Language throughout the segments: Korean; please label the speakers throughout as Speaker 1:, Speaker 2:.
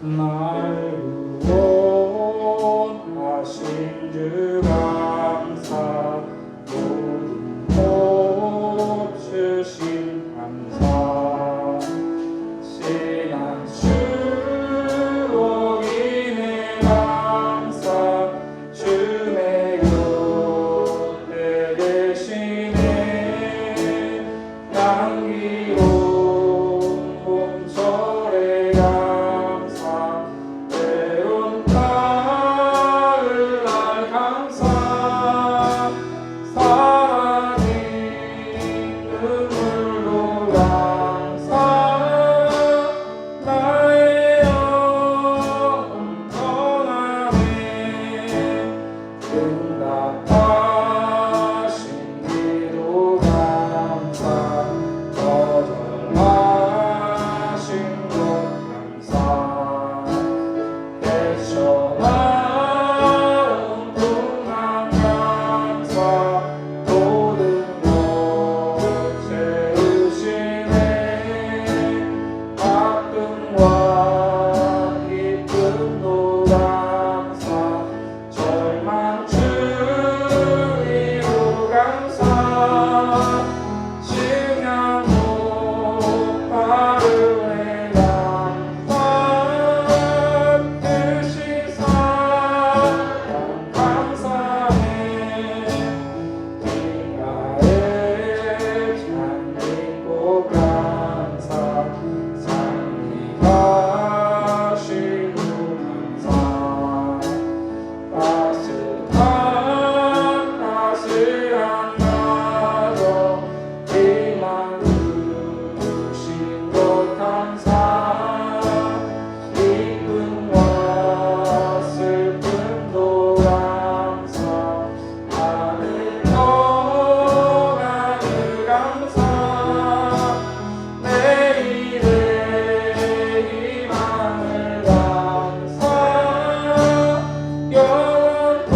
Speaker 1: 날 구원하신 주 감사, 모든 복 주신 감사. 지난 추억이네 감사, 주의 곁에 계시네. 향기로운 봄철에 감사, 때론 가을날 감사. 사라진 눈물로 감사, 나의 영혼 떠나네. 응답하신 기도 감사, 거절하신 것 감사. 헤쳐나온 풍랑 감사, 모든 것 채우시네. 아픔과 기쁨도 감사, 절망 주의로 감사. 신양 높아르네 감사, 뜻이 사랑 감사해. 기가에 참 믿고 감사, 상리하신 주 감사. 따스한 나도 희망 주신 것 감사. 기쁨과 슬픔도 감사, 하늘 떠나는 감사. 내일의 희망을 감사,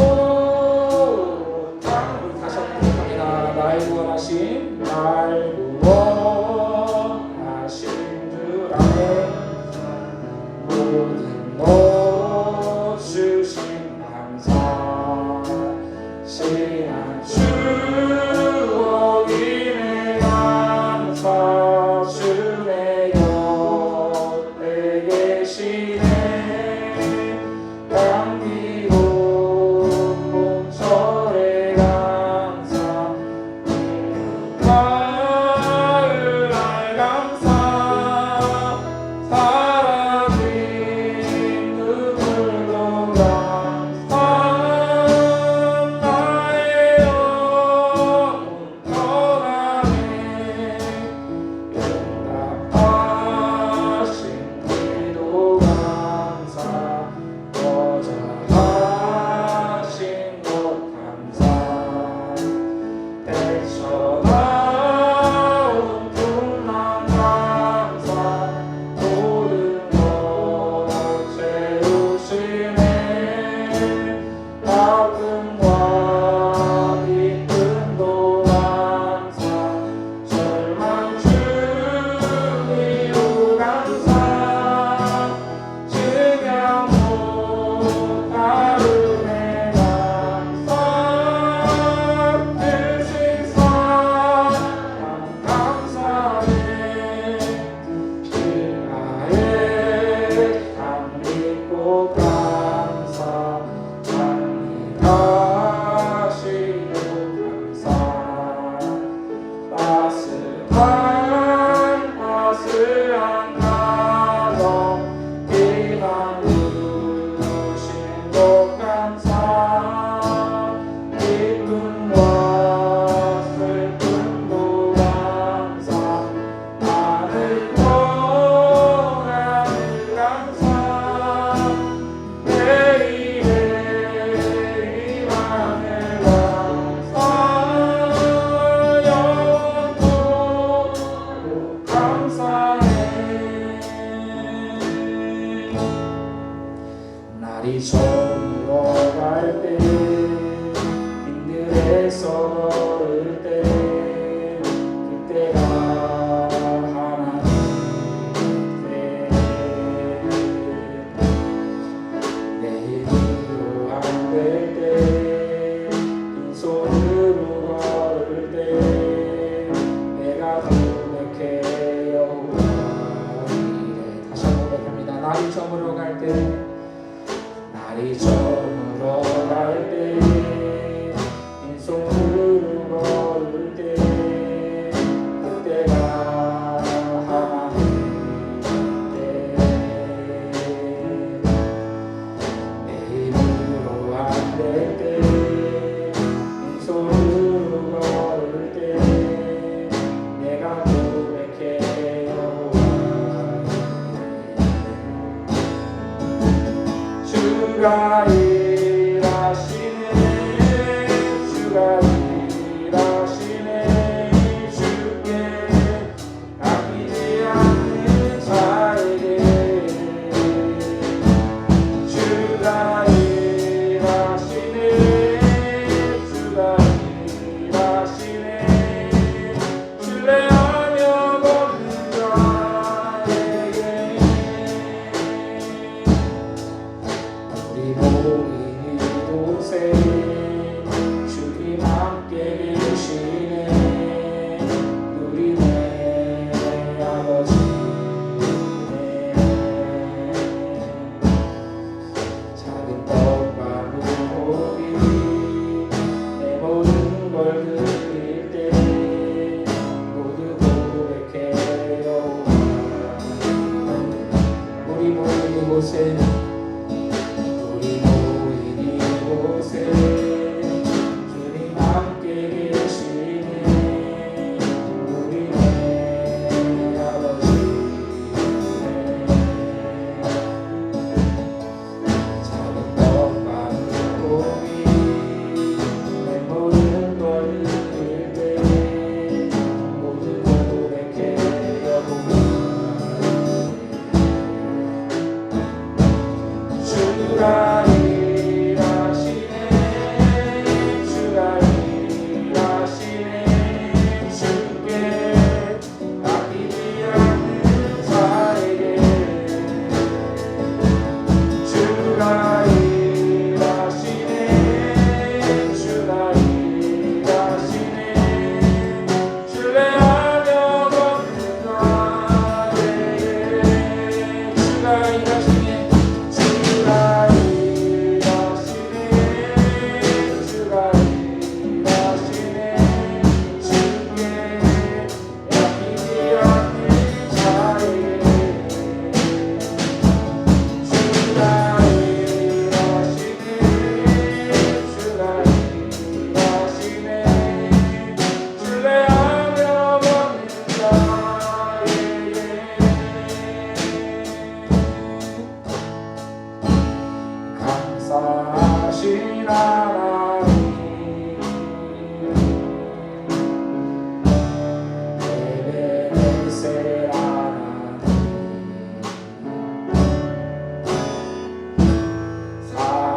Speaker 1: 영원토록 다시 한번 부탁합니다. 날 구원하신 주 안에 모든 것 주신 감사. 지난 추억이네 감사, 주의 곁에 계시네. 향기로운 봄철에 감사, 가을날 감사. 사라진 눈물로 감사, 나의 영혼 떠나네. 응답하신 기도 감사, 거절하신 것 감사. 헤쳐나온 풍랑 감사, 모든 것 채우시네. 아픔과 기쁨도 감사, 절망 주의로 감사. 증명 못하르네 감사, 뜻이 사랑 감사해. 기가에 참 믿고 감사, 상리하시고 감사. 따스한 나도 희망 주신 것 감사. 기쁨과 슬픔도 감사, 나를 떠나는 감사. 내일의 희망을 감사, 영원토록 감사해. 날이 저물어갈 때, 힘들에서 걸을 때, 그때가 하나님 때 저물어 갈 때 날이 저물어 갈 때 빈손으로 걸을 때 그때가 하나님 때 내 힘으로 안 될 때 빈손으로 걸을 때 내가 고백해요 주가 일하시네 주가 일하시네 주께 아끼지 않는 자에게 주가 일하시네 주가 일하시네 신뢰하며 걷는 자에게 우리 모인 이곳에 주님 함께 계시네 누리네 아버지네 작은 떡과 물고기 내 모든 걸 드릴 때 모두 고백해요 우리 모인 이곳에 우리 모인 이곳에 주님 함께 계시네 우리네 아버지네 작은 떡과 물고기 내 모든 걸 드릴 때 모두 고백해요 주가 일하시네 주가 일하시네 주께 아끼지 않는 자에게 주가 일하시네 주가 일하시네 신뢰하며 걷는 자에게 주가 일하시네 주가 일하시네 주가 일하시네 주께 아끼지 않는 자에게 주가 일하시네 주가 일하시네 신뢰하며 걷는 자에게 감사하신 하나님 에베네셀 하나님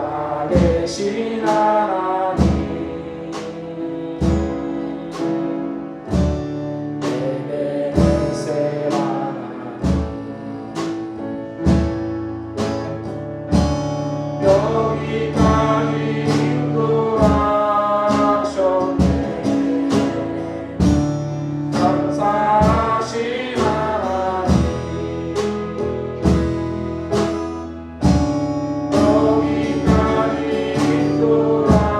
Speaker 1: 살아계신 하나님 에베네셀 하나님 여기까지 인도하셨네 감사하신 하나님 여기까지 인도하셨네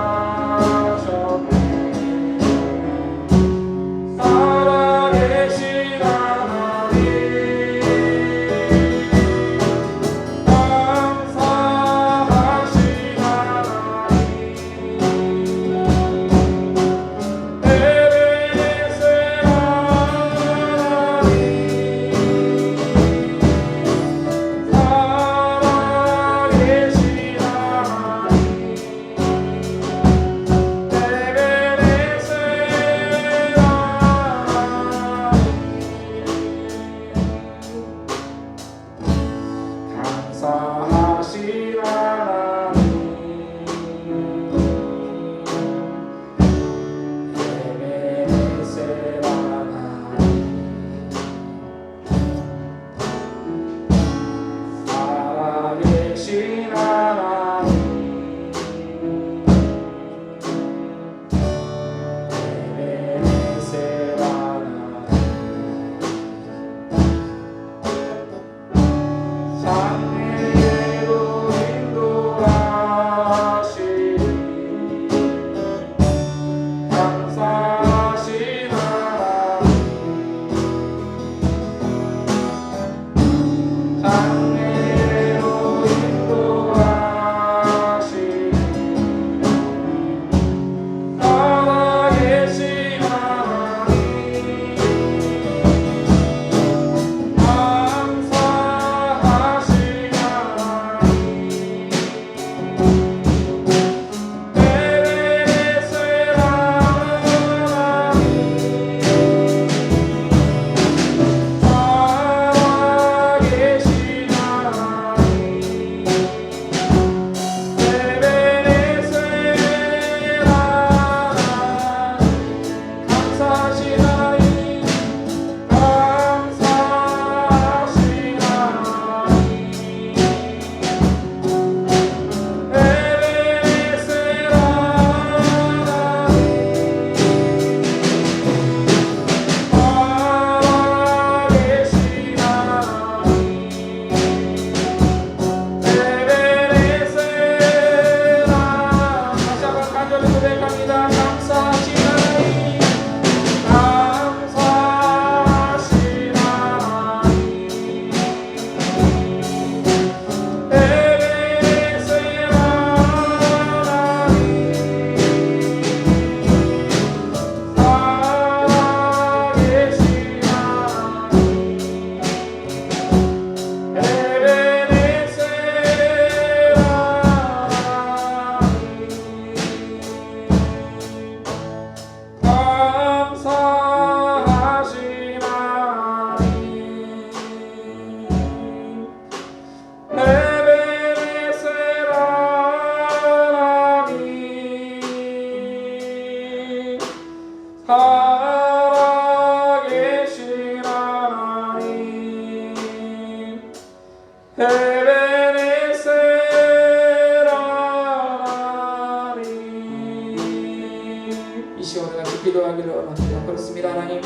Speaker 1: 기도하기를 원합니다. 그렇습니다. 하나님,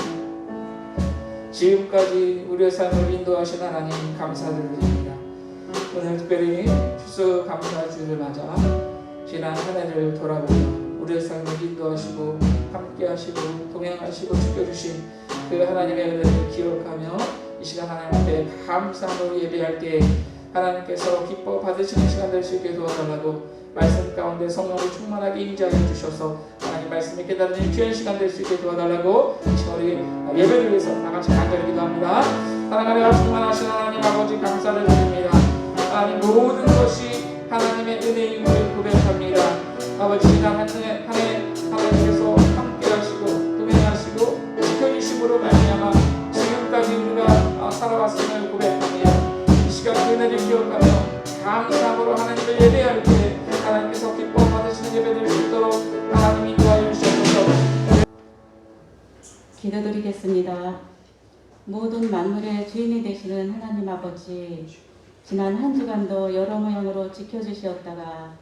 Speaker 1: 지금까지 우리의 삶을 인도하신 하나님 감사드립니다. 오늘 특별히 추수감사주를 맞아 지난 한 해를 돌아보며 우리의 삶을 인도하시고 함께하시고 동행하시고 지켜주신 그 하나님의 은혜를 기억하며 이 시간 하나님 앞에 감사로 예배할 때 하나님께서 기뻐 받으시는 시간 될 수 있게 도와달라고 말씀 가운데 성령을 충만하게 임재하여 주셔서 하나님 말씀을 깨달는 귀한 시간 될 수 있게 도와달라고 이 시간 우리 예배를 위해서 다같이 간절히 기도합니다. 사랑하며 충만하신 하나님 아버지 감사를 드립니다. 하나님 모든 것이 하나님의 은혜인 것을 고백합니다. 아버지 지난 한 해 하나님께서 함께하시고 동행하시고 지켜주심으로 말미암아 지금까지 우리가 살아왔음을 고백합니다. 이 시간 그 은혜를 기억하며 감사함으로 하나님을 예배할 때 하나님께서 기뻐 받으시는 예배 될 수 있도록 하나님이 인도하여 주시옵소서.
Speaker 2: 기도드리겠습니다. 모든 만물의 주인이 되시는 하나님 아버지, 지난 한 주간도 여러 모양으로 지켜주시었다가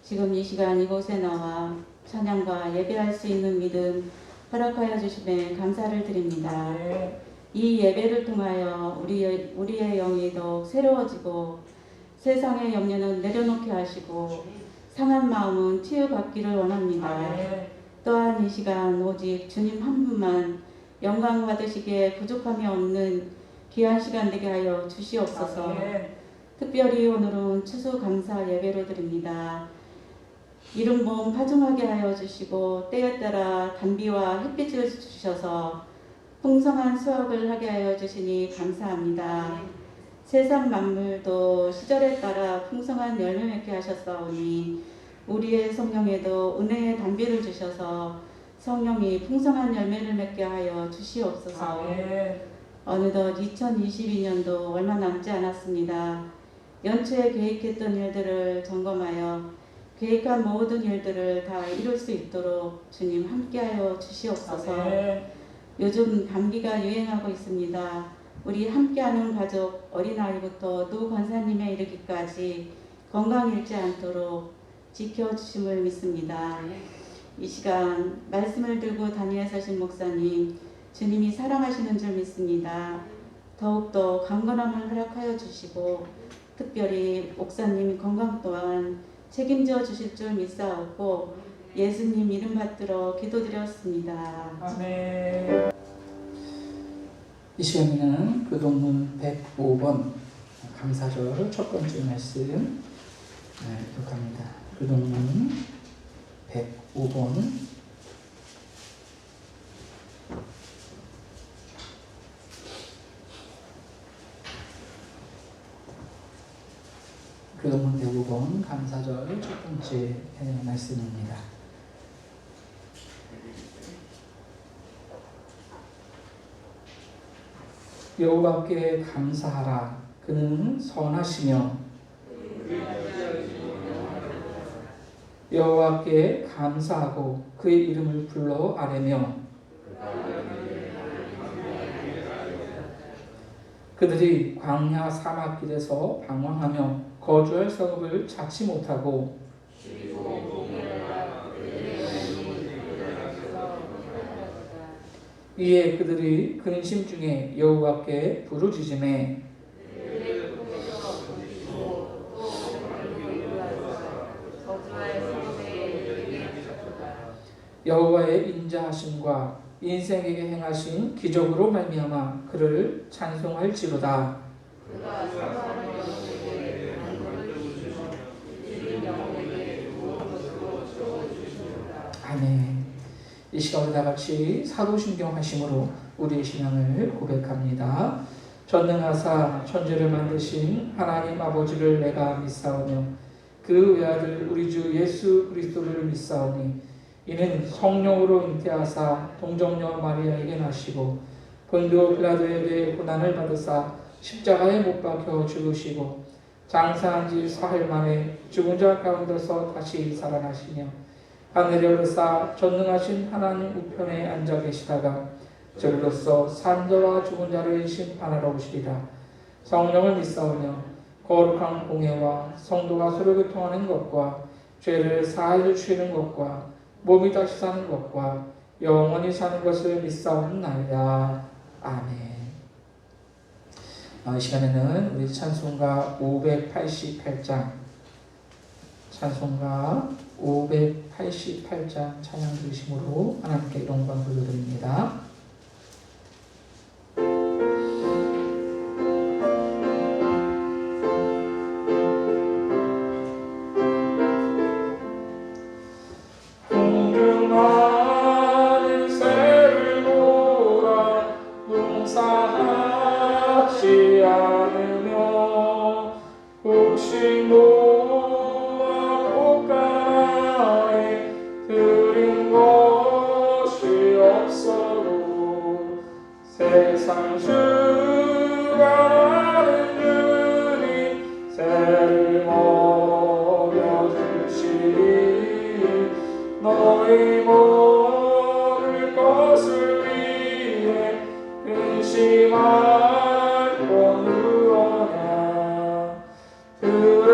Speaker 2: 지금 이 시간 이곳에 나와 찬양과 예배할 수 있는 믿음 허락하여 주심에 감사를 드립니다. 이 예배를 통하여 우리의 영이 더욱 새로워지고 세상의 염려는 내려놓게 하시고 상한 마음은 치유받기를 원합니다. 또한 이 시간 오직 주님 한 분만 영광 받으시기에 부족함이 없는 귀한 시간 되게 하여 주시옵소서. 특별히 오늘은 추수감사 예배로 드립니다. 이른 봄 파종하게 하여 주시고 때에 따라 단비와 햇빛을 주셔서 풍성한 수확을 하게 하여 주시니 감사합니다. 세상 만물도 시절에 따라 풍성한 열매 맺게 하셨사오니 우리의 성령에도 은혜의 단비를 주셔서 성령이 풍성한 열매를 맺게 하여 주시옵소서. 어느덧 2022년도 얼마 남지 않았습니다. 연초에 계획했던 일들을 점검하여 계획한 모든 일들을 다 이룰 수 있도록 주님 함께하여 주시옵소서. 요즘 감기가 유행하고 있습니다. 우리 함께하는 가족 어린아이부터 노 권사님에 이르기까지 건강 잃지 않도록 지켜주심을 믿습니다. 이 시간 말씀을 들고 단위에 서신 목사님, 주님이 사랑하시는 줄 믿습니다. 더욱더 강건함을 허락하여 주시고 특별히 목사님 건강 또한 책임져 주실 줄 믿사옵고 예수님 이름 받들어 기도드렸습니다.
Speaker 1: 아멘. 이 시간에는 교동문 105번 감사절 첫 번째 말씀 기록합니다. 교동문 105번 교동문 105번 감사절 첫 번째 말씀입니다. 여호와께 감사하라. 그는 선하시며 여호와께 감사하고 그의 이름을 불러 아뢰며 그들이 광야 사막길에서 방황하며 거주할 성읍을 찾지 못하고 이에 그들이 근심 중에 여호와께 부르짖음에 여호와의 인자하심과 인생에게 행하신 기적으로 말미암아 그를 찬송할지로다. 아멘. 이 시간 우리 다같이 사도신경 하심으로 우리의 신앙을 고백합니다. 전능하사 천지를 만드신 하나님 아버지를 내가 믿사오며 그 외아들 우리 주 예수 그리스도를 믿사오니 이는 성령으로 잉태하사 동정녀 마리아에게 나시고 본디오 빌라도에게 고난을 받으사 십자가에 못 박혀 죽으시고 장사한 지 사흘 만에 죽은 자 가운데서 다시 살아나시며 하늘에 오르사 전능하신 하나님 우편에 앉아 계시다가 저리로서 산자와 죽은 자를 심판하러 오시리라. 성령을 믿사오며 거룩한 공예와 성도가 서로 교통하는 것과 죄를 사하여 주시는 것과 몸이 다시 사는 것과 영원히 사는 것을 믿사옵나이다. 아멘. 이 시간에는 우리 찬송가 588장 찬양 중심으로 하나님께 영광 돌려드립니다.
Speaker 3: 세상 주가 나는 유리 새를 먹여주시리 너희 먹을 것을 위해 근심할 건 누구냐 그래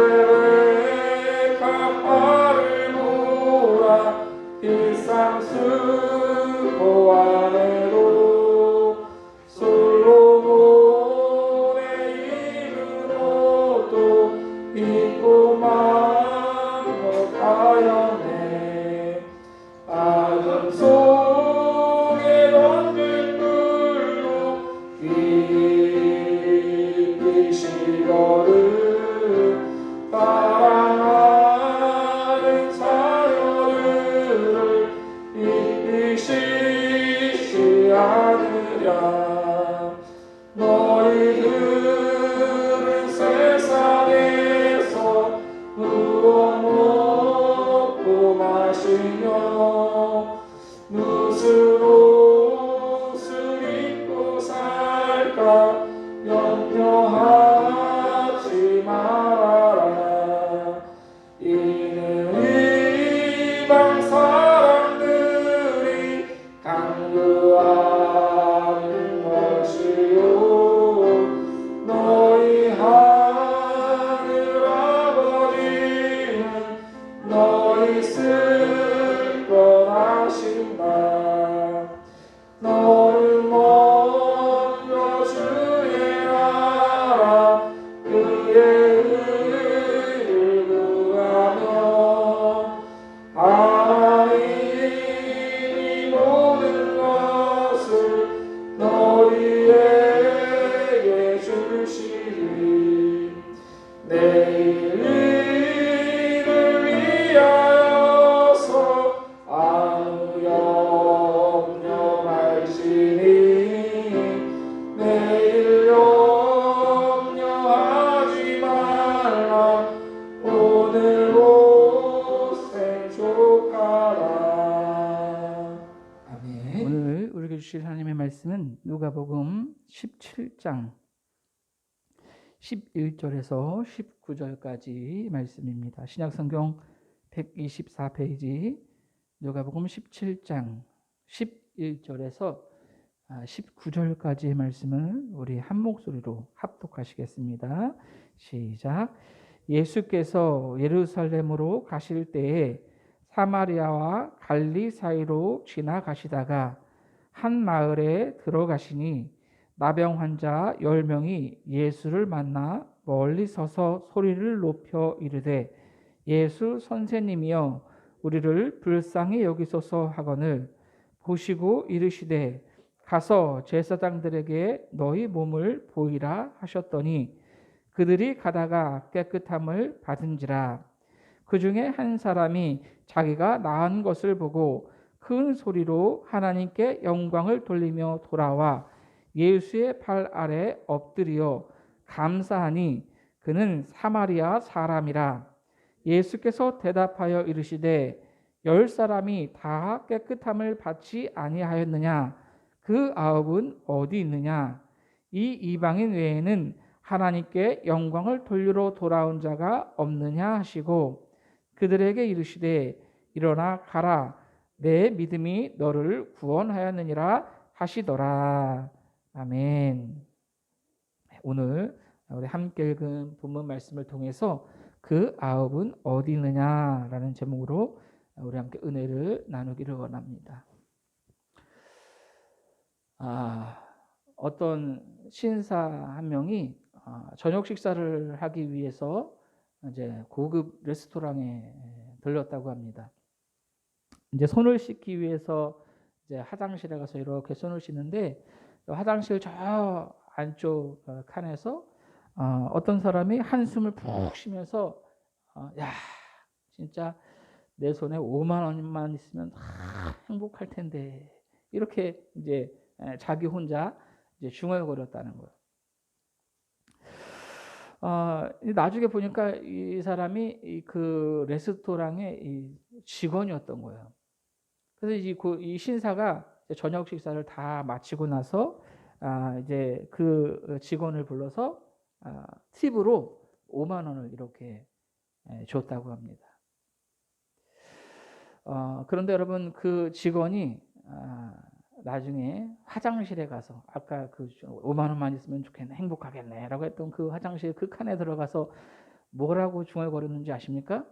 Speaker 3: 갚아를 보라 비싼 수고 안에도 아금 속에 던진 불로 이기시거를 사랑하는 자녀들을 이기시지 않으랴 너희들은 세상에서 무엇 먹고 마시며 무슨 옷을 입고 살까 염려하지 말아라 이는 이방 사람들이 강구하는 것이요 너희 하늘 아버지는 너희 쓸 것 아신다 너를 먼저 주의 나라 그의 의를 구하며 하나님이 모든 것을 너희에게 주시리 내일 일을 위하여서 아무 염려 말지니 내일 염려하지 말라 오늘로 생족하라.
Speaker 1: 아멘. 오늘 우리에게 주실 하나님의 말씀은 누가복음 17장 11절에서 19절까지 말씀입니다. 신약성경 124페이지 누가복음 17장 11절에서 19절까지의 말씀을 우리 한 목소리로 합독하시겠습니다. 시작. 예수께서 예루살렘으로 가실 때에 사마리아와 갈리 사이로 지나가시다가 한 마을에 들어가시니 나병 환자 10명이 예수를 만나 멀리 서서 소리를 높여 이르되 예수 선생님이여 우리를 불쌍히 여기소서 하거늘 보시고 이르시되 가서 제사장들에게 너희 몸을 보이라 하셨더니 그들이 가다가 깨끗함을 받은지라. 그 중에 한 사람이 자기가 나은 것을 보고 큰 소리로 하나님께 영광을 돌리며 돌아와 예수의 발 아래 엎드려 감사하니 그는 사마리아 사람이라. 예수께서 대답하여 이르시되 10사람이 다 깨끗함을 받지 아니하였느냐 그 9은 어디 있느냐 이 이방인 외에는 하나님께 영광을 돌리러 돌아온 자가 없느냐 하시고 그들에게 이르시되 일어나 가라 내 믿음이 너를 구원하였느니라 하시더라. 아멘. 오늘 우리 함께 읽은 본문 말씀을 통해서 그 9은 어디 있느냐라는 제목으로 우리 함께 은혜를 나누기를 원합니다. 어떤 신사 한 명이 저녁 식사를 하기 위해서 이제 고급 레스토랑에 들렀다고 합니다. 이제 손을 씻기 위해서 이제 화장실에 가서 이렇게 손을 씻는데 화장실 저 안쪽 칸에서 어떤 사람이 한숨을 푹 쉬면서 야 진짜 내 손에 5만 원만 있으면 행복할 텐데 이렇게 이제 자기 혼자 이제 중얼거렸다는 거예요. 나중에 보니까 이 사람이 그 레스토랑의 이 직원이었던 거예요. 그래서 이 신사가 저녁 식사를 다 마치고 나서 이제 그 직원을 불러서 팁으로 5만 원을 이렇게 줬다고 합니다. 그런데 여러분 그 직원이 나중에 화장실에 가서 아까 그 5만 원만 있으면 좋겠네, 행복하겠네라고 했던 그 화장실 그 칸에 들어가서 뭐라고 중얼거렸는지 아십니까?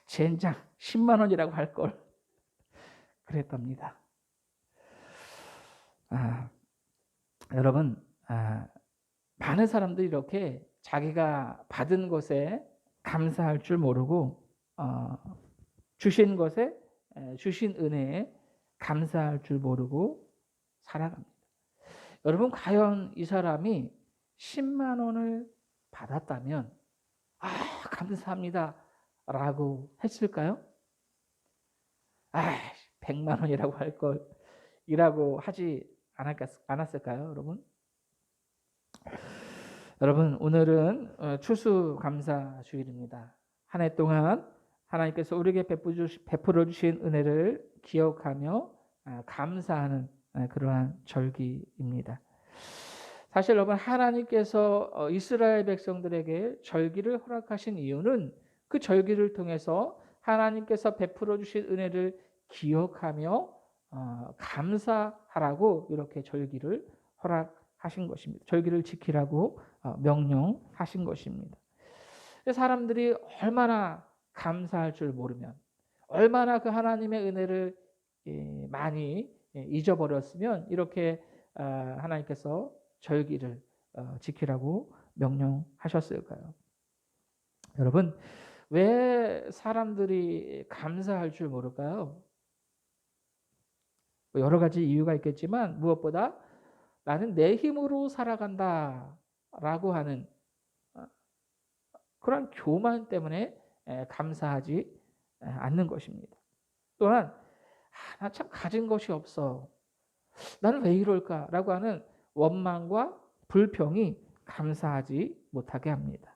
Speaker 1: 젠장 10만 원이라고 할 걸 그랬답니다. 여러분 많은 사람들이 이렇게 자기가 받은 것에 감사할 줄 모르고 주신 것에 주신 은혜에 감사할 줄 모르고 살아갑니다. 여러분 과연 이 사람이 10만 원을 받았다면 감사합니다 라고 했을까요? 100만 원이라고 할 걸 이라고 하지 않았을까요, 여러분? 여러분 오늘은 추수감사주일입니다. 한 해 동안 하나님께서 우리에게 베풀어 주신 은혜를 기억하며 감사하는 그러한 절기입니다. 사실 여러분 하나님께서 이스라엘 백성들에게 절기를 허락하신 이유는 그 절기를 통해서 하나님께서 베풀어 주신 은혜를 기억하며 감사하라고 이렇게 절기를 허락하신 것입니다. 절기를 지키라고 명령하신 것입니다. 사람들이 얼마나 감사할 줄 모르면 얼마나 그 하나님의 은혜를 많이 잊어버렸으면 이렇게 하나님께서 절기를 지키라고 명령하셨을까요? 여러분 왜 사람들이 감사할 줄 모를까요? 여러 가지 이유가 있겠지만 무엇보다 나는 내 힘으로 살아간다 라고 하는 그런 교만 때문에 감사하지 않는 것입니다. 또한 나 참 가진 것이 없어. 나는 왜 이럴까? 라고 하는 원망과 불평이 감사하지 못하게 합니다.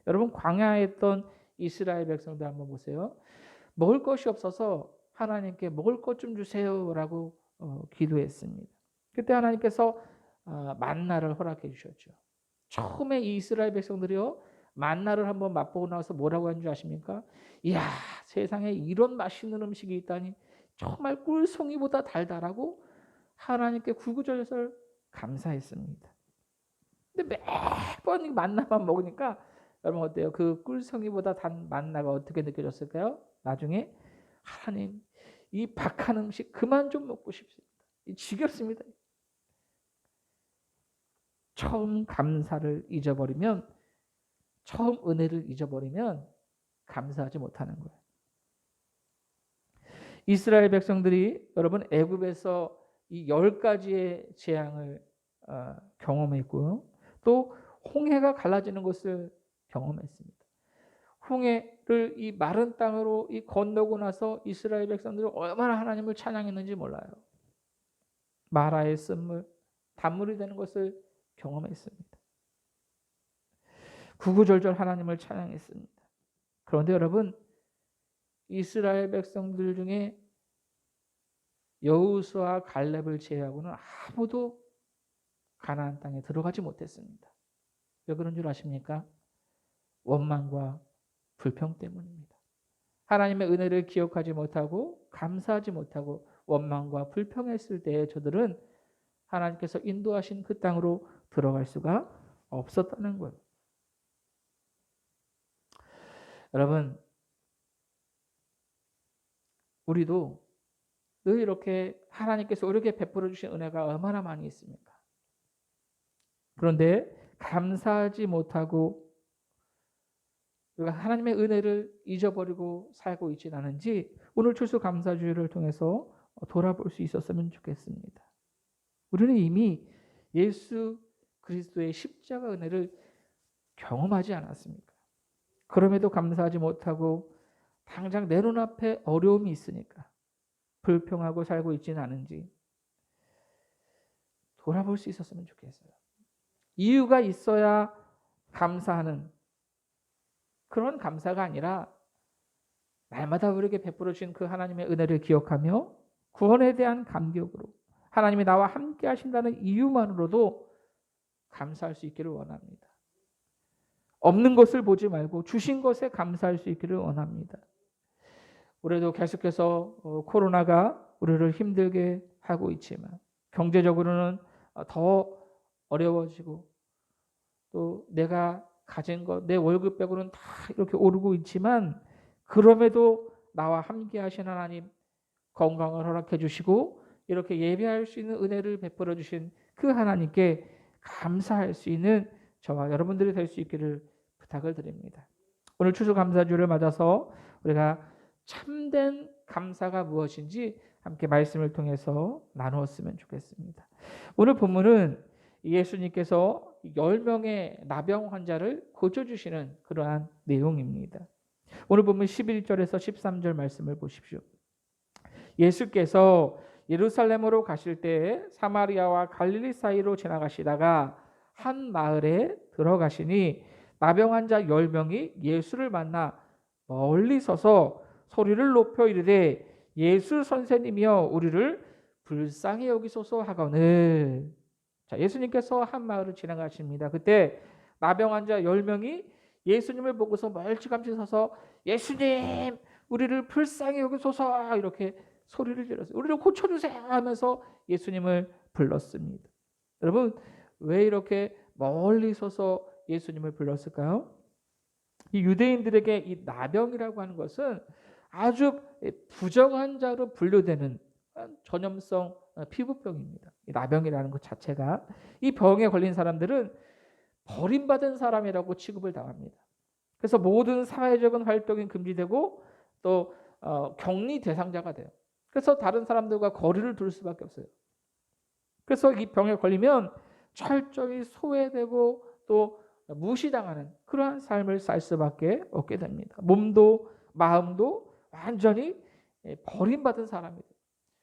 Speaker 1: 여러분 광야에 있던 이스라엘 백성들 한번 보세요. 먹을 것이 없어서 하나님께 먹을 것 좀 주세요 라고 기도했습니다. 그때 하나님께서 만나를 허락해 주셨죠. 처음에 이 이스라엘 백성들이요 만나를 한번 맛보고 나서 뭐라고 한 줄 아십니까? 이야 세상에 이런 맛있는 음식이 있다니 정말 꿀송이보다 달달하고 하나님께 구구절절 감사했습니다. 근데 매번 이 만나만 먹으니까 여러분 어때요? 그 꿀송이보다 단 만나가 어떻게 느껴졌을까요? 나중에 하나님 이 박한 음식 그만 좀 먹고 싶습니다. 지겹습니다. 처음 감사를 잊어버리면 처음 은혜를 잊어버리면 감사하지 못하는 거예요. 이스라엘 백성들이 여러분 애굽에서 이 10가지의 재앙을 경험했고요. 또 홍해가 갈라지는 것을 경험했습니다. 홍해를 이 마른 땅으로 건너고 나서 이스라엘 백성들이 얼마나 하나님을 찬양했는지 몰라요. 마라의 쓴물, 단물이 되는 것을 경험했습니다. 구구절절 하나님을 찬양했습니다. 그런데 여러분 이스라엘 백성들 중에 여호수아 갈렙을 제외하고는 아무도 가나안 땅에 들어가지 못했습니다. 왜 그런 줄 아십니까? 원망과 불평 때문입니다. 하나님의 은혜를 기억하지 못하고 감사하지 못하고 원망과 불평했을 때 저들은 하나님께서 인도하신 그 땅으로 들어갈 수가 없었다는 거예요. 여러분 우리도 늘 이렇게 하나님께서 우리에게 베풀어 주신 은혜가 얼마나 많이 있습니까? 그런데 감사하지 못하고 우리가 하나님의 은혜를 잊어버리고 살고 있지는 않은지 오늘 추수감사주일을 통해서 돌아볼 수 있었으면 좋겠습니다. 우리는 이미 예수 그리스도의 십자가 은혜를 경험하지 않았습니까? 그럼에도 감사하지 못하고 당장 내 눈앞에 어려움이 있으니까 불평하고 살고 있지는 않은지 돌아볼 수 있었으면 좋겠어요. 이유가 있어야 감사하는 그런 감사가 아니라 날마다 우리에게 베풀어 주신 그 하나님의 은혜를 기억하며 구원에 대한 감격으로 하나님이 나와 함께 하신다는 이유만으로도 감사할 수 있기를 원합니다. 없는 것을 보지 말고 주신 것에 감사할 수 있기를 원합니다. 올해도 계속해서 코로나가 우리를 힘들게 하고 있지만 경제적으로는 더 어려워지고 또 내가 가진 것, 내 월급 빼고는 다 이렇게 오르고 있지만 그럼에도 나와 함께 하신 하나님 건강을 허락해 주시고 이렇게 예배할 수 있는 은혜를 베풀어 주신 그 하나님께 감사할 수 있는 저와 여러분들이 될 수 있기를 부탁을 드립니다. 오늘 추수감사주를 맞아서 우리가 참된 감사가 무엇인지 함께 말씀을 통해서 나누었으면 좋겠습니다. 오늘 본문은 예수님께서 10명의 나병 환자를 고쳐주시는 그러한 내용입니다. 오늘 본문 11절에서 13절 말씀을 보십시오. 예수께서 예루살렘으로 가실 때에 사마리아와 갈릴리 사이로 지나가시다가 한 마을에 들어가시니 나병 환자 10명이 예수를 만나 멀리 서서 소리를 높여 이르되 예수 선생님이여 우리를 불쌍히 여기소서 하거늘. 자, 예수님께서 한 마을을 지나가십니다. 그때 나병 환자 10명이 예수님을 보고서 멀찌감치 서서 예수님 우리를 불쌍히 여기소서 이렇게 소리를 질렀어요. 우리를 고쳐주세요 하면서 예수님을 불렀습니다. 여러분 왜 이렇게 멀리 서서 예수님을 불렀을까요? 이 유대인들에게 이 나병이라고 하는 것은 아주 부정한 자로 분류되는 전염성 피부병입니다. 이 나병이라는 것 자체가 이 병에 걸린 사람들은 버림받은 사람이라고 취급을 당합니다. 그래서 모든 사회적인 활동이 금지되고 또 격리 대상자가 돼요. 그래서 다른 사람들과 거리를 둘 수밖에 없어요. 그래서 이 병에 걸리면 철저히 소외되고 또 무시당하는 그러한 삶을 살 수밖에 없게 됩니다. 몸도 마음도 완전히 버림받은 사람이에요.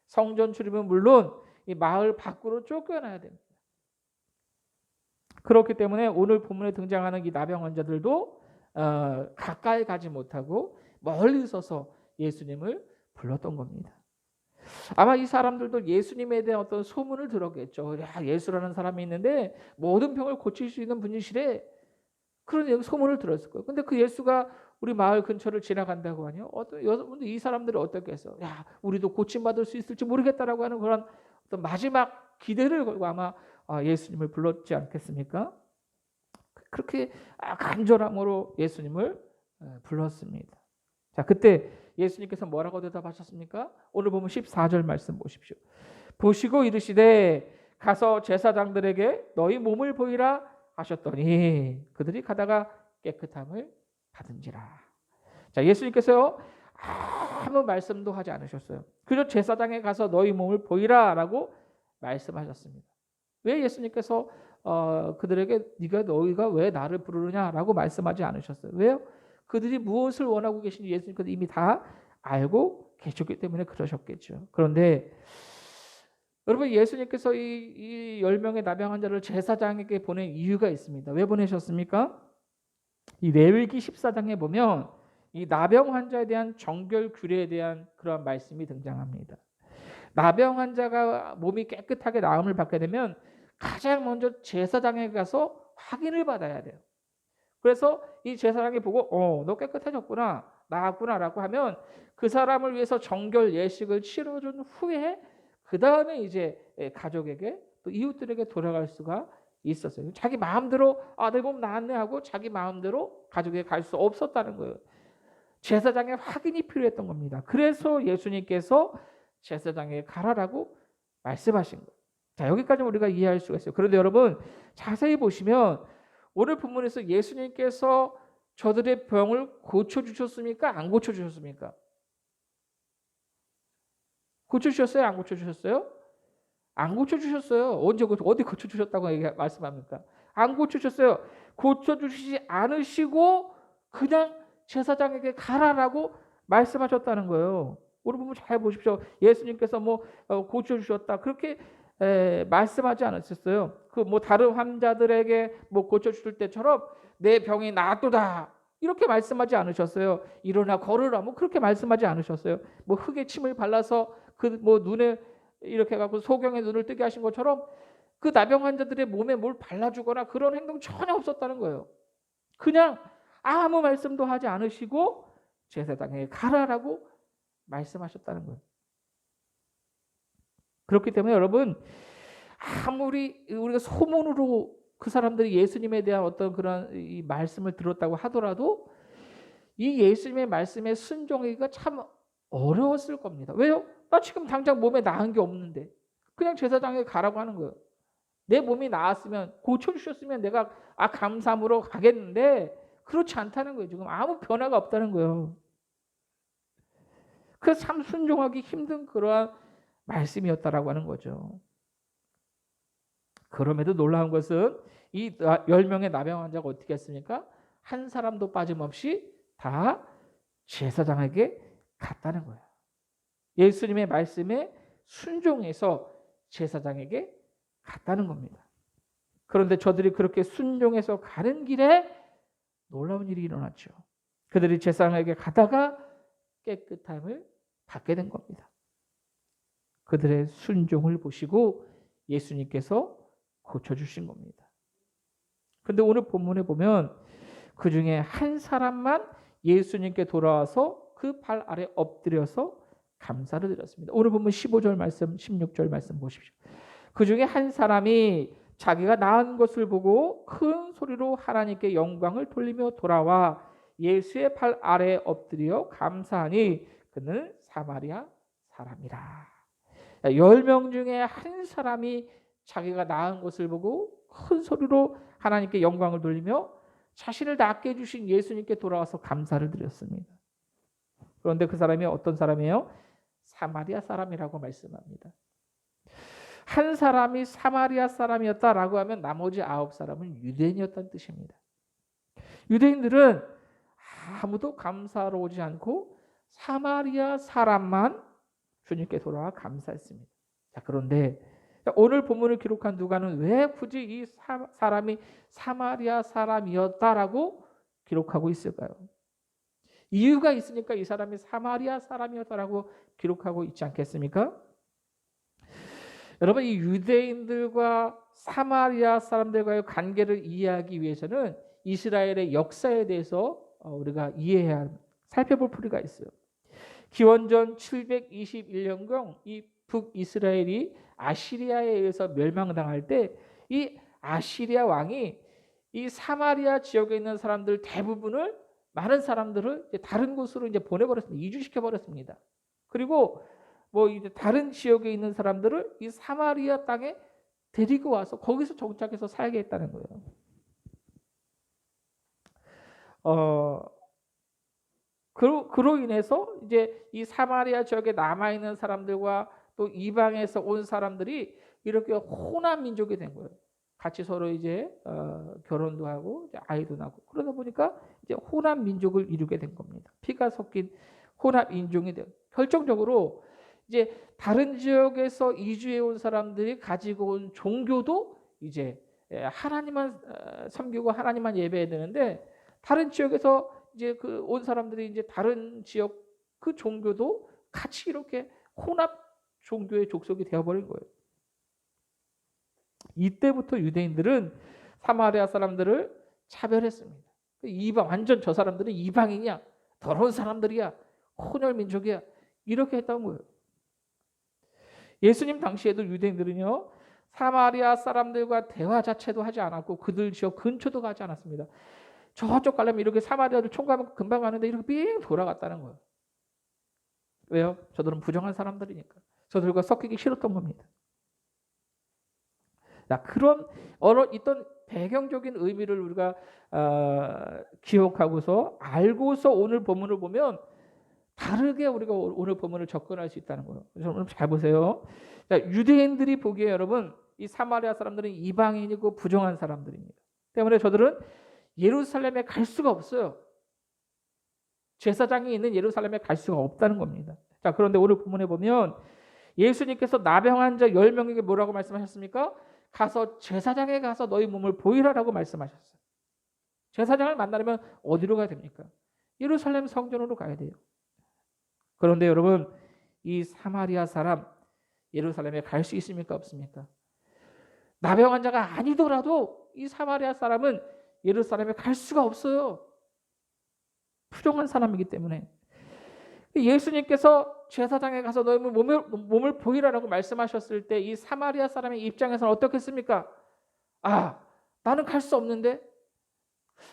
Speaker 1: 성전 출입은 물론 이 마을 밖으로 쫓겨나야 됩니다. 그렇기 때문에 오늘 본문에 등장하는 이 나병 환자들도 가까이 가지 못하고 멀리 서서 예수님을 불렀던 겁니다. 아마 이 사람들도 예수님에 대한 어떤 소문을 들었겠죠. 야, 예수라는 사람이 있는데 모든 병을 고칠 수 있는 분이시래. 그런 소문을 들었을 거예요. 근데 그 예수가 우리 마을 근처를 지나간다고 하니 여러분들 이 사람들이 어떻겠어요? 야, 우리도 고침받을 수 있을지 모르겠다라고 하는 그런 어떤 마지막 기대를 걸고 아마 예수님을 불렀지 않겠습니까? 그렇게 간절함으로 예수님을 불렀습니다. 자, 그때 예수님께서 뭐라고 대답하셨습니까? 오늘 보면 14절 말씀 보십시오. 보시고 이르시되 가서 제사장들에게 너희 몸을 보이라 하셨더니 그들이 가다가 깨끗함을 받은지라. 자, 예수님께서 아무 말씀도 하지 않으셨어요. 그저 제사장에 가서 너희 몸을 보이라라고 말씀하셨습니다. 왜 예수님께서 그들에게 너희가 왜 나를 부르느냐라고 말씀하지 않으셨어요? 왜요? 그들이 무엇을 원하고 계신지 예수님께서 이미 다 알고 계셨기 때문에 그러셨겠죠. 그런데 여러분 예수님께서 이 10명의 나병 환자를 제사장에게 보낸 이유가 있습니다. 왜 보내셨습니까? 이 레위기 14장에 보면 이 나병 환자에 대한 정결 규례에 대한 그런 말씀이 등장합니다. 나병 환자가 몸이 깨끗하게 나음을 받게 되면 가장 먼저 제사장에 가서 확인을 받아야 돼요. 그래서 이 제사장이 보고 너 깨끗해졌구나, 나았구나라고 하면 그 사람을 위해서 정결 예식을 치러준 후에 그 다음에 이제 가족에게 또 이웃들에게 돌아갈 수가 있었어요. 자기 마음대로 내 몸 나았네 하고 자기 마음대로 가족에게 갈 수 없었다는 거예요. 제사장의 확인이 필요했던 겁니다. 그래서 예수님께서 제사장에게 가라라고 말씀하신 거예요. 자, 여기까지 우리가 이해할 수가 있어요. 그런데 여러분 자세히 보시면 오늘 본문에서 예수님께서 저들의 병을 고쳐주셨습니까? 안 고쳐주셨습니까? 고쳐주셨어요? 안 고쳐주셨어요? 안 고쳐주셨어요. 언제 어디 고쳐주셨다고 말씀합니까? 안 고쳐주셨어요. 고쳐주시지 않으시고 그냥 제사장에게 가라라고 말씀하셨다는 거예요. 오늘 보면 잘 보십시오. 예수님께서 고쳐주셨다 그렇게 말씀하지 않으셨어요. 그 다른 환자들에게 고쳐주실 때처럼 내 병이 나았도다 이렇게 말씀하지 않으셨어요. 일어나 걸으라 그렇게 말씀하지 않으셨어요. 흙에 침을 발라서 눈에 이렇게 해갖고 소경의 눈을 뜨게 하신 것처럼 그 나병 환자들의 몸에 뭘 발라주거나 그런 행동 전혀 없었다는 거예요. 그냥 아무 말씀도 하지 않으시고 제사장에게 가라라고 말씀하셨다는 거예요. 그렇기 때문에 여러분 아무리 우리가 소문으로 그 사람들이 예수님에 대한 어떤 그런 이 말씀을 들었다고 하더라도 이 예수님의 말씀에 순종하기가 참 어려웠을 겁니다. 왜요? 나 지금 당장 몸에 나은 게 없는데 그냥 제사장에게 가라고 하는 거예요. 내 몸이 나았으면 고쳐주셨으면 내가 감사함으로 가겠는데 그렇지 않다는 거예요. 지금 아무 변화가 없다는 거예요. 그래서 참 순종하기 힘든 그러한 말씀이었다라고 하는 거죠. 그럼에도 놀라운 것은 이 10명의 나병 환자가 어떻게 했습니까? 한 사람도 빠짐없이 다 제사장에게 갔다는 거예요. 예수님의 말씀에 순종해서 제사장에게 갔다는 겁니다. 그런데 저들이 그렇게 순종해서 가는 길에 놀라운 일이 일어났죠. 그들이 제사장에게 가다가 깨끗함을 받게 된 겁니다. 그들의 순종을 보시고 예수님께서 고쳐주신 겁니다. 그런데 오늘 본문에 보면 그 중에 한 사람만 예수님께 돌아와서 그 발 아래 엎드려서 감사를 드렸습니다. 오늘 본문 15절 말씀, 16절 말씀 보십시오. 그 중에 한 사람이 자기가 나은 것을 보고 큰 소리로 하나님께 영광을 돌리며 돌아와 예수의 발 아래 엎드려 감사하니 그는 사마리아 사람이라. 10명 중에 한 사람이 자기가 나은 것을 보고 큰 소리로 하나님께 영광을 돌리며 자신을 낫게 해주신 예수님께 돌아와서 감사를 드렸습니다. 그런데 그 사람이 어떤 사람이에요? 사마리아 사람이라고 말씀합니다. 한 사람이 사마리아 사람이었다라고 하면 나머지 9사람은 유대인이었다는 뜻입니다. 유대인들은 아무도 감사하러 오지 않고 사마리아 사람만 주님께 돌아와 감사했습니다. 자, 그런데 오늘 본문을 기록한 누가는 왜 굳이 이 사람이 사마리아 사람이었다라고 기록하고 있을까요? 이유가 있으니까 이 사람이 사마리아 사람이었다라고 기록하고 있지 않겠습니까? 여러분, 이 유대인들과 사마리아 사람들과의 관계를 이해하기 위해서는 이스라엘의 역사에 대해서 우리가 살펴볼 필요가 있어요. 기원전 721년경 이 북이스라엘이 아시리아에 의해서 멸망당할 때 이 아시리아 왕이 이 사마리아 지역에 있는 사람들 대부분을 많은 사람들을 다른 곳으로 보내버렸습니다. 이주시켜 버렸습니다. 그리고 이제 다른 지역에 있는 사람들을 이 사마리아 땅에 데리고 와서 거기서 정착해서 살게 했다는 거예요. 그로 인해서 이제 이 사마리아 지역에 남아 있는 사람들과 또 이방에서 온 사람들이 이렇게 혼합 민족이 된 거예요. 같이 서로 이제 결혼도 하고 이제 아이도 낳고 그러다 보니까 이제 혼합 민족을 이루게 된 겁니다. 피가 섞인 혼합 인종이 돼요. 결정적으로 이제 다른 지역에서 이주해 온 사람들이 가지고 온 종교도 이제 하나님만 섬기고 하나님만 예배해야 되는데 다른 지역에서 이제 온 사람들이 이제 다른 지역 그 종교도 같이 이렇게 혼합 종교의 족속이 되어버린 거예요. 이때부터 유대인들은 사마리아 사람들을 차별했습니다. 완전 저 사람들은 이방인이야, 더러운 사람들이야, 혼혈 민족이야 이렇게 했던 거예요. 예수님 당시에도 유대인들은요 사마리아 사람들과 대화 자체도 하지 않았고 그들 지역 근처도 가지 않았습니다. 저쪽 가려면 이렇게 사마리아를 총가면 금방 가는데 이렇게 삥 돌아갔다는 거예요. 왜요? 저들은 부정한 사람들이니까. 저들과 섞이기 싫었던 겁니다. 자, 그런 있던 배경적인 의미를 우리가 기억하고서 알고서 오늘 본문을 보면 다르게 우리가 오늘 본문을 접근할 수 있다는 거예요. 여러분 잘 보세요. 자, 유대인들이 보기에 여러분 이 사마리아 사람들은 이방인이고 부정한 사람들입니다. 때문에 저들은 예루살렘에 갈 수가 없어요. 제사장이 있는 예루살렘에 갈 수가 없다는 겁니다. 자, 그런데 오늘 본문에 보면 예수님께서 나병 환자 10명에게 뭐라고 말씀하셨습니까? 가서 제사장에 가서 너희 몸을 보이라라고 말씀하셨어요. 제사장을 만나려면 어디로 가야 됩니까? 예루살렘 성전으로 가야 돼요. 그런데 여러분 이 사마리아 사람 예루살렘에 갈 수 있습니까? 없습니까? 나병 환자가 아니더라도 이 사마리아 사람은 예루살렘에 갈 수가 없어요. 부정한 사람이기 때문에. 예수님께서 제사장에 가서 너희 몸을 보이라라고 말씀하셨을 때 이 사마리아 사람의 입장에서는 어떻겠습니까? 아, 나는 갈 수 없는데?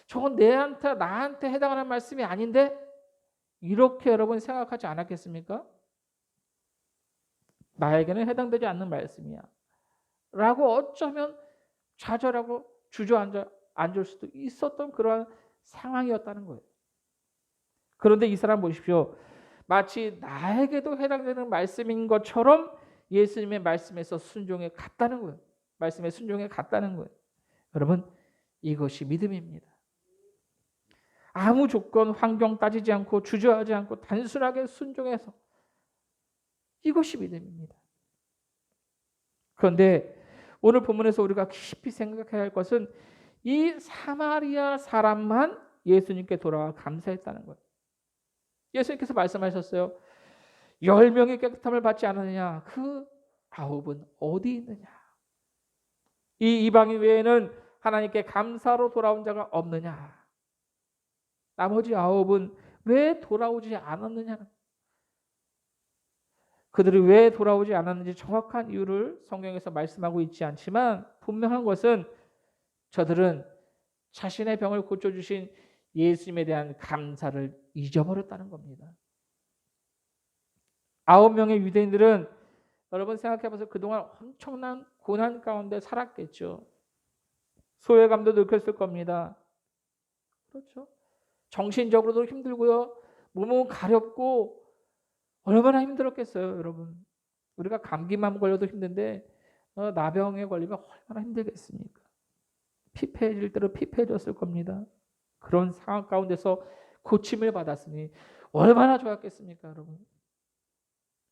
Speaker 1: 저건 나한테 해당하는 말씀이 아닌데? 이렇게 여러분 생각하지 않았겠습니까? 나에게는 해당되지 않는 말씀이야 라고 어쩌면 좌절하고 주저앉을 수도 있었던 그러한 상황이었다는 거예요. 그런데 이 사람 보십시오. 마치 나에게도 해당되는 말씀인 것처럼 예수님의 말씀에서 순종해 갔다는 거예요. 말씀에 순종해 갔다는 거예요. 여러분 이것이 믿음입니다. 아무 조건, 환경 따지지 않고 주저하지 않고 단순하게 순종해서 이것이 믿음입니다. 그런데 오늘 본문에서 우리가 깊이 생각해야 할 것은 이 사마리아 사람만 예수님께 돌아와 감사했다는 거예요. 예수님께서 말씀하셨어요. 10명이 깨끗함을 받지 않았느냐? 그 9은 어디 있느냐? 이 이방인 외에는 하나님께 감사로 돌아온 자가 없느냐? 나머지 9은 왜 돌아오지 않았느냐? 그들이 왜 돌아오지 않았는지 정확한 이유를 성경에서 말씀하고 있지 않지만 분명한 것은 저들은 자신의 병을 고쳐주신 예수님에 대한 감사를 잊어버렸다는 겁니다. 9명의 유대인들은 여러분 생각해봐서 그동안 엄청난 고난 가운데 살았겠죠. 소외감도 느꼈을 겁니다. 그렇죠. 정신적으로도 힘들고요. 몸은 가렵고 얼마나 힘들었겠어요, 여러분. 우리가 감기만 걸려도 힘든데 나병에 걸리면 얼마나 힘들겠습니까? 피폐해질 대로 피폐해졌을 겁니다. 그런 상황 가운데서 고침을 받았으니 얼마나 좋았겠습니까, 여러분?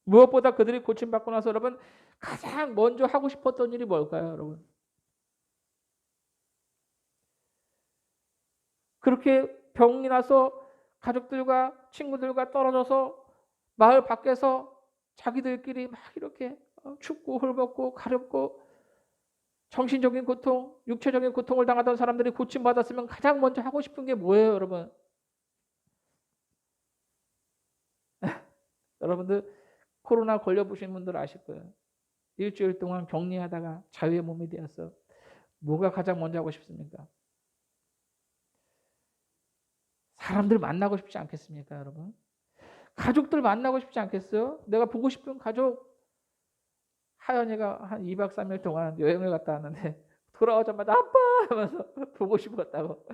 Speaker 1: 무엇보다 그들이 고침받고 나서 여러분 가장 먼저 하고 싶었던 일이 뭘까요, 여러분? 그렇게 병이 나서 가족들과 친구들과 떨어져서 마을 밖에서 자기들끼리 막 이렇게 춥고 헐벗고 가렵고 정신적인 고통, 육체적인 고통을 당하던 사람들이 고침받았으면 가장 먼저 하고 싶은 게 뭐예요, 여러분? 여러분들 코로나 걸려보신 분들 아실 거예요. 일주일 동안 격리하다가 자유의 몸이 되었어. 뭐가 가장 먼저 하고 싶습니까? 사람들 만나고 싶지 않겠습니까, 여러분? 가족들 만나고 싶지 않겠어요? 내가 보고 싶은 가족. 하연이가 한 2박 3일 동안 여행을 갔다 왔는데 돌아오자마자 아빠 하면서 보고 싶었다고.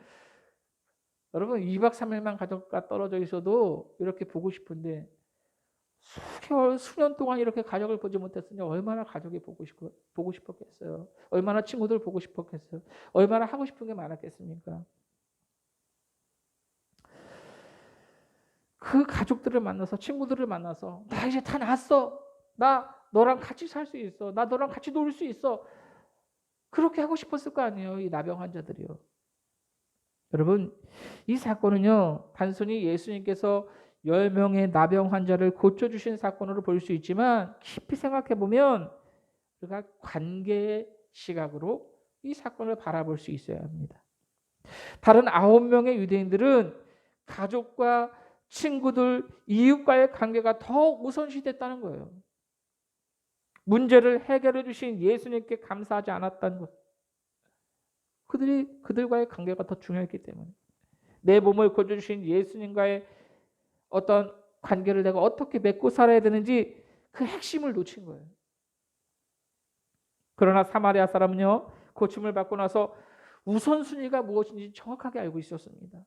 Speaker 1: 여러분 2박 3일만 가족과 떨어져 있어도 이렇게 보고 싶은데 수개월, 수년 동안 이렇게 가족을 보지 못했으니 얼마나 가족이 보고 싶었겠어요. 얼마나 친구들 보고 싶었겠어요. 얼마나 하고 싶은 게 많았겠습니까? 그 가족들을 만나서 친구들을 만나서 나 이제 다 났어. 나 너랑 같이 살 수 있어. 나 너랑 같이 놀 수 있어. 그렇게 하고 싶었을 거 아니에요. 이 나병 환자들이요. 여러분 이 사건은요. 단순히 예수님께서 10명의 나병 환자를 고쳐주신 사건으로 볼 수 있지만 깊이 생각해 보면 우리가 관계의 시각으로 이 사건을 바라볼 수 있어야 합니다. 다른 9명의 유대인들은 가족과 친구들, 이웃과의 관계가 더 우선시됐다는 거예요. 문제를 해결해 주신 예수님께 감사하지 않았다는 것. 그들과의 관계가 더 중요했기 때문에 내 몸을 고쳐주신 예수님과의 어떤 관계를 내가 어떻게 맺고 살아야 되는지 그 핵심을 놓친 거예요. 그러나 사마리아 사람은요, 고침을 받고 나서 우선순위가 무엇인지 정확하게 알고 있었습니다.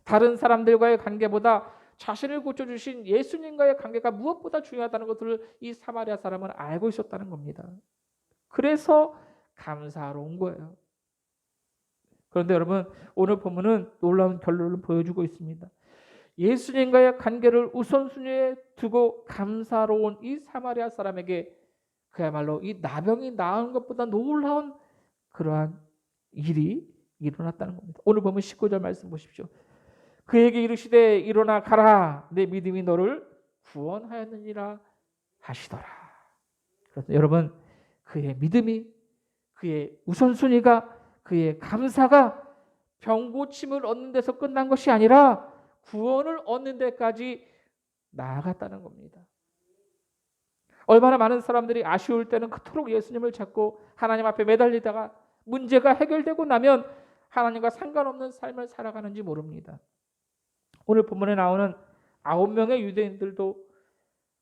Speaker 1: 다른 사람들과의 관계보다 자신을 고쳐주신 예수님과의 관계가 무엇보다 중요하다는 것을 이 사마리아 사람은 알고 있었다는 겁니다. 그래서 감사하러 온 거예요. 그런데 여러분, 오늘 본문은 놀라운 결론을 보여주고 있습니다. 예수님과의 관계를 우선순위에 두고 감사하러 온 이 사마리아 사람에게 그야말로 이 나병이 나은 것보다 놀라운 그러한 일이 일어났다는 겁니다. 오늘 보면 19절 말씀 보십시오. 그에게 이르시되 일어나 가라, 내 믿음이 너를 구원하였느니라 하시더라. 그래서 여러분, 그의 믿음이, 그의 우선순위가, 그의 감사가 병고침을 얻는 데서 끝난 것이 아니라 구원을 얻는 데까지 나아갔다는 겁니다. 얼마나 많은 사람들이 아쉬울 때는 그토록 예수님을 찾고 하나님 앞에 매달리다가 문제가 해결되고 나면 하나님과 상관없는 삶을 살아가는지 모릅니다. 오늘 본문에 나오는 9명의 유대인들도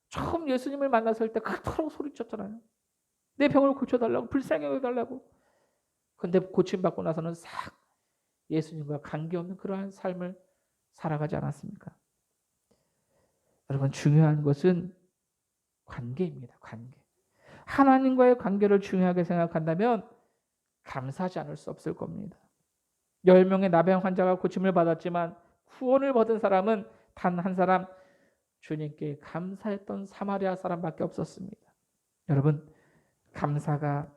Speaker 1: 처음 예수님을 만났을 때 그토록 소리쳤잖아요. 내 병을 고쳐달라고, 불쌍히 여겨달라고. 근데 고침받고 나서는 싹 예수님과 관계없는 그러한 삶을 살아가지 않았습니까? 여러분, 중요한 것은 관계입니다. 관계. 하나님과의 관계를 중요하게 생각한다면 감사하지 않을 수 없을 겁니다. 10명의 나병 환자가 고침을 받았지만 후원을 받은 사람은 단 한 사람, 주님께 감사했던 사마리아 사람밖에 없었습니다. 여러분, 감사가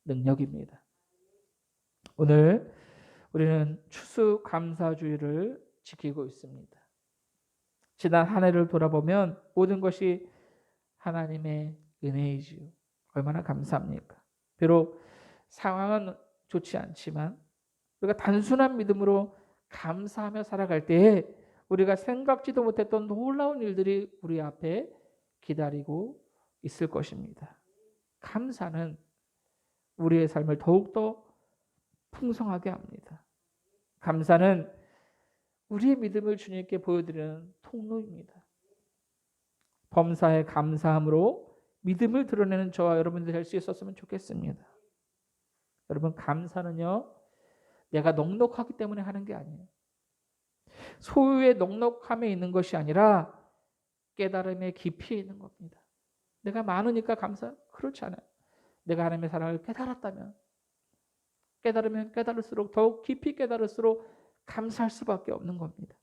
Speaker 1: 능력입니다. 오늘 우리는 추수감사주의를 지키고 있습니다. 지난 한 해를 돌아보면 모든 것이 하나님의 은혜이지요. 얼마나 감사합니까? 비록 상황은 좋지 않지만 우리가 단순한 믿음으로 감사하며 살아갈 때에 우리가 생각지도 못했던 놀라운 일들이 우리 앞에 기다리고 있을 것입니다. 감사는 우리의 삶을 더욱더 풍성하게 합니다. 감사는 우리의 믿음을 주님께 보여드리는 통로입니다. 범사에 감사함으로 믿음을 드러내는 저와 여러분들 될 수 있었으면 좋겠습니다. 여러분, 감사는요, 내가 넉넉하기 때문에 하는 게 아니에요. 소유의 넉넉함에 있는 것이 아니라 깨달음의 깊이에 있는 겁니다. 내가 많으니까 감사? 그렇지 않아요. 내가 하나님의 사랑을 깨달았다면, 깨달으면 깨달을수록, 더욱 깊이 깨달을수록 감사할 수밖에 없는 겁니다.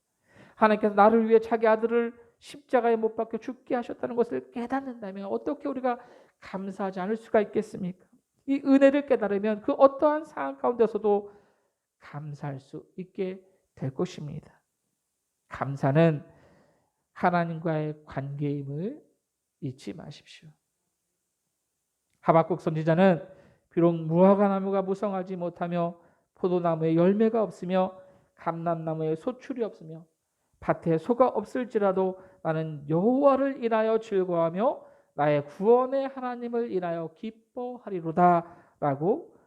Speaker 1: 하나님께서 나를 위해 자기 아들을 십자가에 못 박혀 죽게 하셨다는 것을 깨닫는다면 어떻게 우리가 감사하지 않을 수가 있겠습니까? 이 은혜를 깨달으면 그 어떠한 상황 가운데서도 감사할 수 있게 될 것입니다. 감사는 하나님과의 관계임을 잊지 마십시오. 하박국 선지자는 비록 무화과나무가 무성하지 못하며 포도나무에 열매가 없으며 감람나무에 소출이 없으며 밭에 소가 없을지라도 나는 여호와를 인하여 즐거워하며 나의 구원의 하나님을 인하여 기뻐하리로다 라고,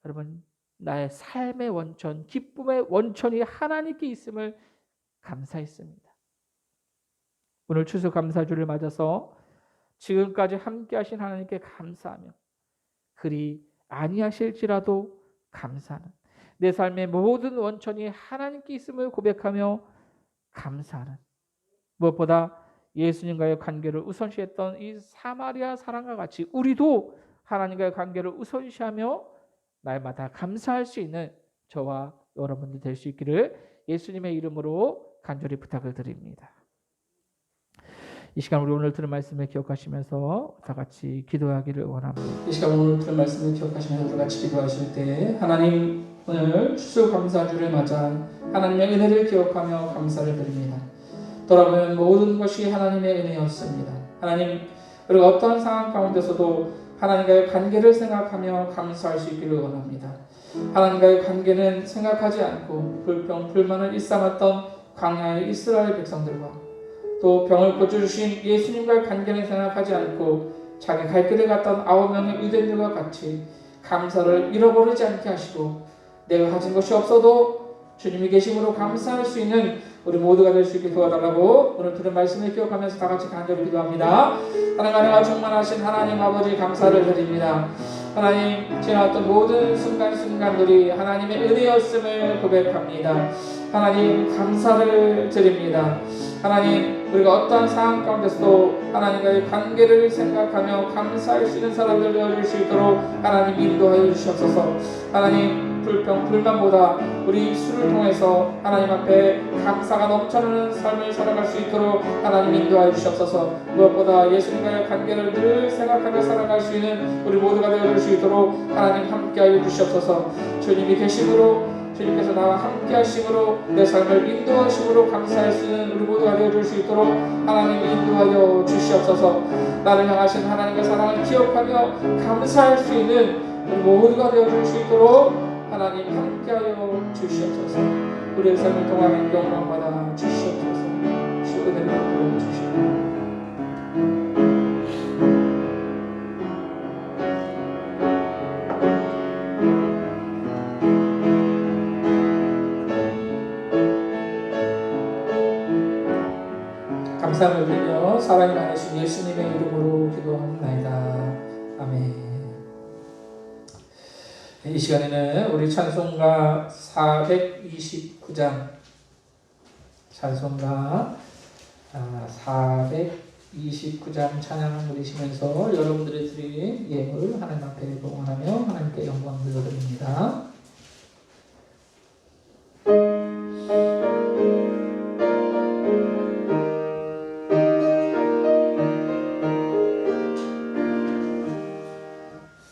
Speaker 1: 여러분, 나의 삶의 원천, 기쁨의 원천이 하나님께 있음을 감사했습니다. 오늘 추수감사주를 맞아서 지금까지 함께 하신 하나님께 감사하며 그리 아니하실지라도 감사하는, 내 삶의 모든 원천이 하나님께 있음을 고백하며 감사하는, 무엇보다 예수님과의 관계를 우선시했던 이 사마리아 사람과 같이 우리도 하나님과의 관계를 우선시하며 날마다 감사할 수 있는 저와 여러분들 될 수 있기를 예수님의 이름으로 간절히 부탁을 드립니다. 이 시간 우리 오늘 들은 말씀을 기억하시면서 다 같이 기도하기를 원합니다.
Speaker 4: 이 시간 오늘 들은 말씀을 기억하시면서 우리 같이 기도하실 때, 하나님, 오늘 추수감사주를 맞아 하나님의 은혜를 기억하며 감사를 드립니다. 돌아보면 모든 것이 하나님의 은혜였습니다. 하나님, 우리가 어떠한 상황 가운데서도 하나님과의 관계를 생각하며 감사할 수 있기를 원합니다. 하나님과의 관계는 생각하지 않고 불평, 불만을 일삼았던 광야의 이스라엘 백성들과 또 병을 고쳐주신 예수님과의 관계는 생각하지 않고 자기 갈 길을 갔던 9명의 유대인들과 같이 감사를 잃어버리지 않게 하시고, 내가 가진 것이 없어도 주님이 계심으로 감사할 수 있는 우리 모두가 될 수 있게 도와달라고 오늘 들은 말씀을 기억하면서 다 같이 간절히 기도합니다. 하나님 안에와 충만하신 하나님 아버지 감사를 드립니다. 하나님 지나왔던 모든 순간순간들이 하나님의 은혜였음을 고백합니다. 하나님 감사를 드립니다. 하나님 우리가 어떠한 상황 가운데서도 하나님과의 관계를 생각하며 감사할 수 있는 사람들 되어줄 수 있도록 하나님 인도하여 주시옵소서. 하나님 불평보다 우리 입술을 통해서 하나님 앞에 감사가 넘쳐나는 삶을 살아갈 수 있도록 하나님 인도하여 주시옵소서. 무엇보다 예수님과의 관계를 늘 생각하며 살아갈 수 있는 우리 모두가 되어줄 수 있도록 하나님 함께하여 주시옵소서. 주님이 계심으로 주님께서 나와 함께 하심으로 내 삶을 인도하심으로 감사할 수 있는 우리 모두가 되어줄 수 있도록 하나님 인도하여 주시옵소서. 나를 향하신 하나님의 사랑을 기억하며 감사할 수 있는 우리 모두가 되어줄 수 있도록 하나님 함께하여 주시옵소서. 우리의 삶을 통하여 영광받아 주시옵소서. 주 은혜를 베풀어 주시옵소서. 감사를 드리며 사랑이 많으신 예수님의 이름으로 기도합니다. 아멘. 이 시간에는 우리 찬송가 429장 찬송가 429장 찬양을 부르시면서 여러분들이 드린 예물 하나님 앞에 봉헌하며 하나님께 영광 돌려드립니다.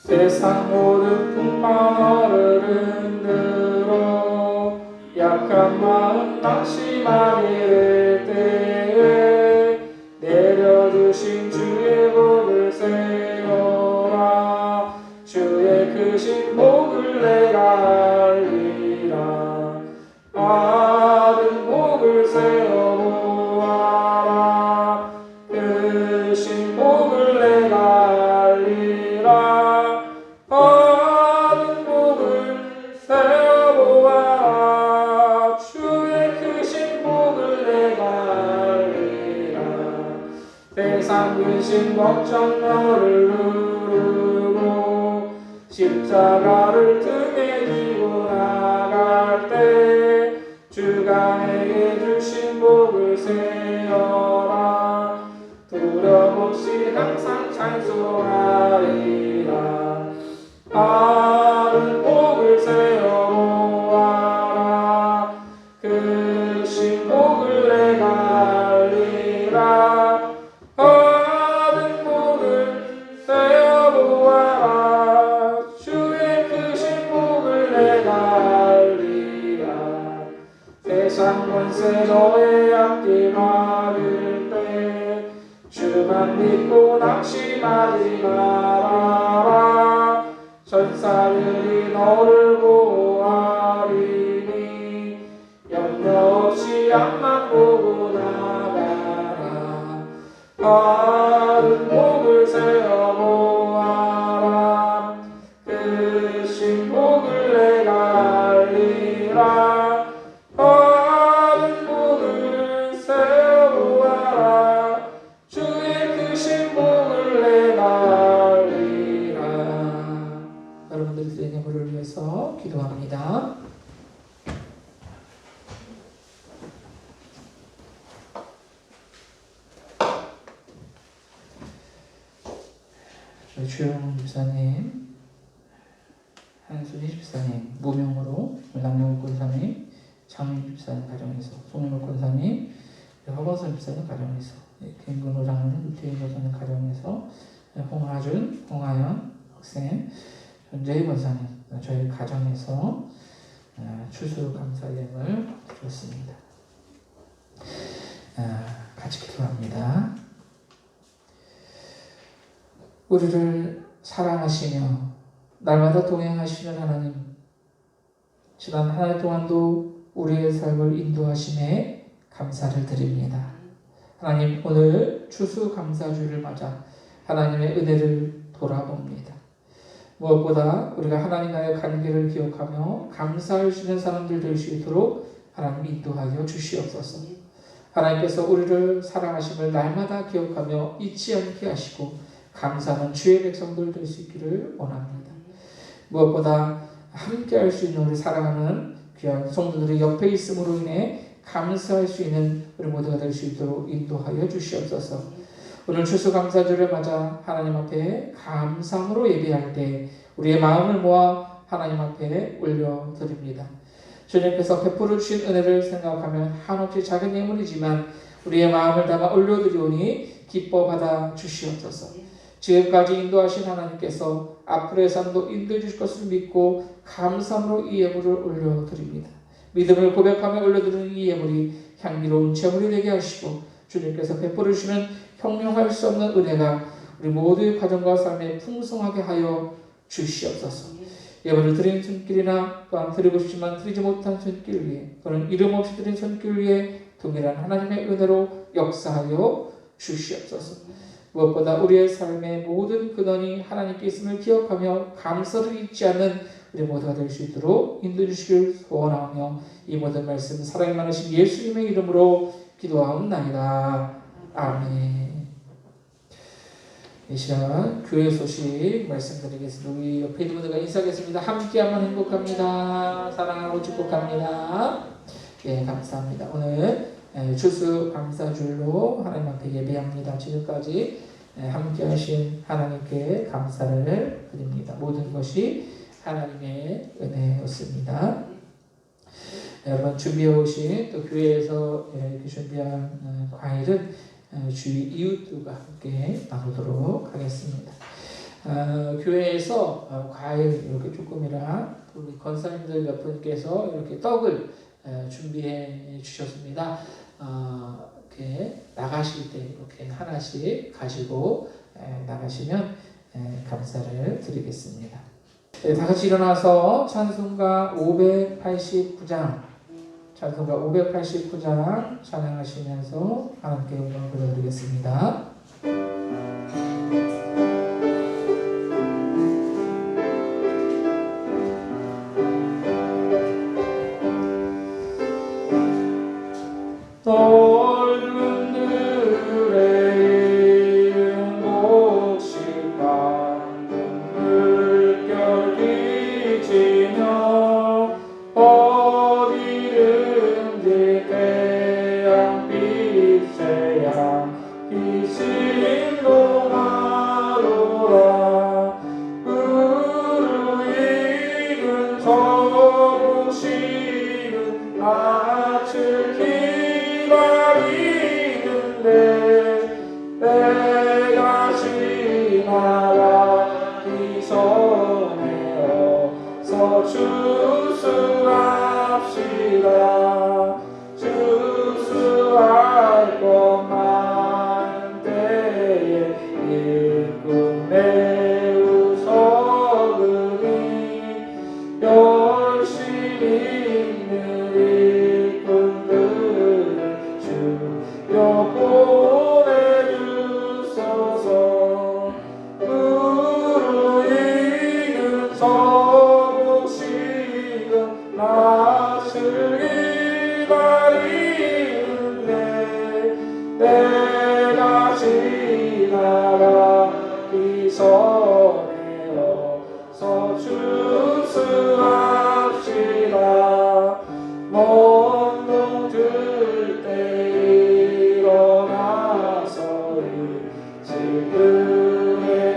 Speaker 3: 세상 모든 풍만어를 흔들어 약한 마음 낙심하게 될 때에 내려주신 주의 복을 세워라. 주의 크신 복을 내가 알리라. 받은 복을 세워보아라. 크신 복을 내가 알리라. 받은 복을 세워보아라. 주의 크신 복을 내가 알리라. 세상 근심 걱정 너를 누르고 십자가를 등에 지고 나갈 때 주가 내게 주신 복을 세어라. 두려움 없이 항상 찬송하리라. 받은 복을 세워보아라. 크신 복을 내가 알리라. 받은 복을 세워보아라. 주의 크신 복을 내가 알리라. 세상 권세 너의 앞길 막을 때 주만 믿고 낙심하지 말아라. 천사들이 너를 보호하리니 염려 없이 앞만 보고 나가라. 받은 복을 세워보아라. 크신 복을 내가 알리라. 받은 복을 세워보아라. 주의 크신 복을 내가 알리라.
Speaker 4: 여러분들이 드린 예물을 위해서 기도합니다. 주영 집사님, 한순희 집사님, 무명으로 남영욱 권사님, 장윤 집사님 가정에서, 송영욱 권사님, 허건선 집사님 가정에서, 김근호랑 유태인 권사님 가정에서, 홍하준, 홍하연 학생, 전재희 권사님, 저희 가정에서 추수감사 예물 드렸습니다. 같이 기도합니다. 우리를 사랑하시며 날마다 동행하시는 하나님, 지난 한 해 동안도 우리의 삶을 인도하심에 감사를 드립니다. 하나님, 오늘 추수감사주를 맞아 하나님의 은혜를 돌아봅니다. 무엇보다 우리가 하나님과의 관계를 기억하며 감사할 수 있는 사람들 될 수 있도록 하나님 인도하여 주시옵소서. 하나님께서 우리를 사랑하심을 날마다 기억하며 잊지 않게 하시고 감사하는 주의 백성들 될 수 있기를 원합니다. 무엇보다 함께 할 수 있는 우리 사랑하는 귀한 성도들이 옆에 있음으로 인해 감사할 수 있는 우리 모두가 될 수 있도록 인도하여 주시옵소서. 오늘 추수감사절을 맞아 하나님 앞에 감사함으로 예배할 때 우리의 마음을 모아 하나님 앞에 올려드립니다. 주님께서 베풀어 주신 은혜를 생각하면 한없이 작은 예물이지만 우리의 마음을 담아 올려드리오니 기뻐 받아 주시옵소서. 지금까지 인도하신 하나님께서 앞으로의 삶도 인도해 주실 것을 믿고 감사함으로 이 예물을 올려드립니다. 믿음을 고백하며 올려드리는 이 예물이 향기로운 제물이 되게 하시고 주님께서 베풀어 주시는 형용할 수 없는 은혜가 우리 모두의 가정과 삶에 풍성하게 하여 주시옵소서. 예물을 드리는 손길이나 또한 드리고 싶지만 드리지 못한 손길 위에 또는 이름 없이 드린 손길 위에 동일한 하나님의 은혜로 역사하여 주시옵소서. 무엇보다 우리의 삶의 모든 근원이 하나님께 있음을 기억하며 감사를 잊지 않는 우리 모두가 될 수 있도록 인도해 주시길 소원하며 이 모든 말씀 사랑이 많으신 예수님의 이름으로 기도하옵나이다. 아멘. 이 시간 교회 소식 말씀드리겠습니다. 우리 옆에 있는 분들과 인사하겠습니다. 함께하면 행복합니다. 사랑하고 축복합니다. 예, 감사합니다. 오늘 추수감사주일로 하나님 앞에 예배합니다. 지금까지 함께 하신 하나님께 감사를 드립니다. 모든 것이 하나님의 은혜였습니다. 여러분 준비해 오신 또 교회에서 이렇게 준비한 과일은 주위 이웃들과 함께 나누도록 하겠습니다. 교회에서 과일 이렇게 조금이랑 우리 권사님들 몇 분께서 이렇게 떡을 준비해 주셨습니다. 이렇게 나가실 때 이렇게 하나씩 가지고 나가시면 감사를 드리겠습니다. 네, 다 같이 일어나서 찬송가 589장 찬양하시면서 하나님께 영광을 돌려드리겠습니다.
Speaker 3: 넓은 들의 행복시간 물결 비치며 어디든지 태양빛에 빛이 동하도다. 무르익은 저보시는 낯을 내가 지나가기 전에 어서 추수합시다. 추수할 것만 때에 일꾼 매우 적으니 열심히 있는 일꾼들을 주여 보내주소서. 무르익은 저복식은 낯을 기다리는데 내가 지나가기 전에 어서 추수합시다. 먼 들 때 일어나서 일찍에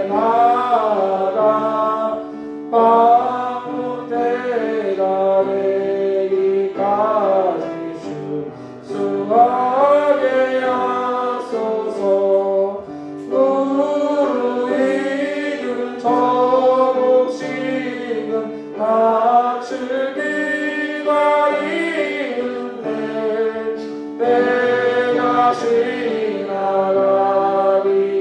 Speaker 3: 나가 밤 때가 되기까지 추수하게 하소서. 무르익은 저복식은 낯을 기다리는데 내가 지나가기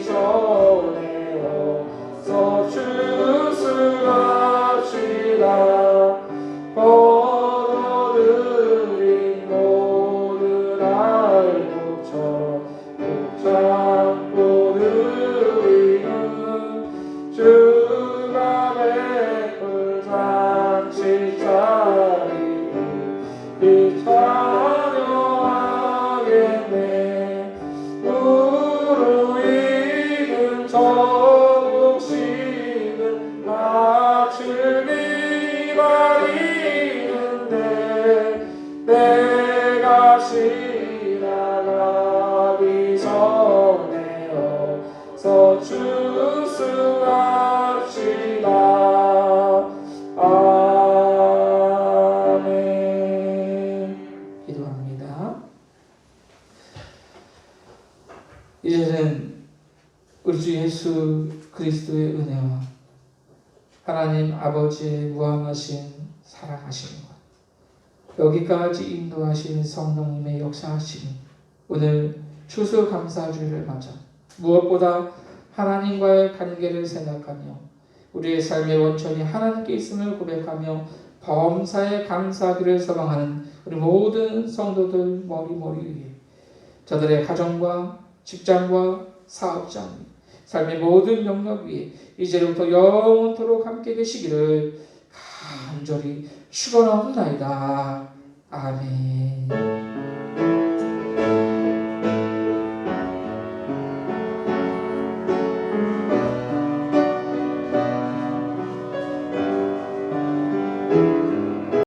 Speaker 3: 전에 어서 추수합시다. 거둬들인 모든 알곡처럼 붙잡고 드리는 주가
Speaker 4: 이제는 우리 주 예수 그리스도의 은혜와 하나님 아버지의 무한하신 사랑하심과 여기까지 인도하신 성령님의 역사하심이 오늘 추수감사주일을 맞아 무엇보다 하나님과의 관계를 생각하며 우리의 삶의 원천이 하나님께 있음을 고백하며 범사에 감사하기를 소망하는 우리 모든 성도들 머리 위에 저들의 가정과 직장과 사업장 삶의 모든 영역 위에 이제로부터 영원토록 함께 계시기를 간절히 축원하옵나이다. 아멘.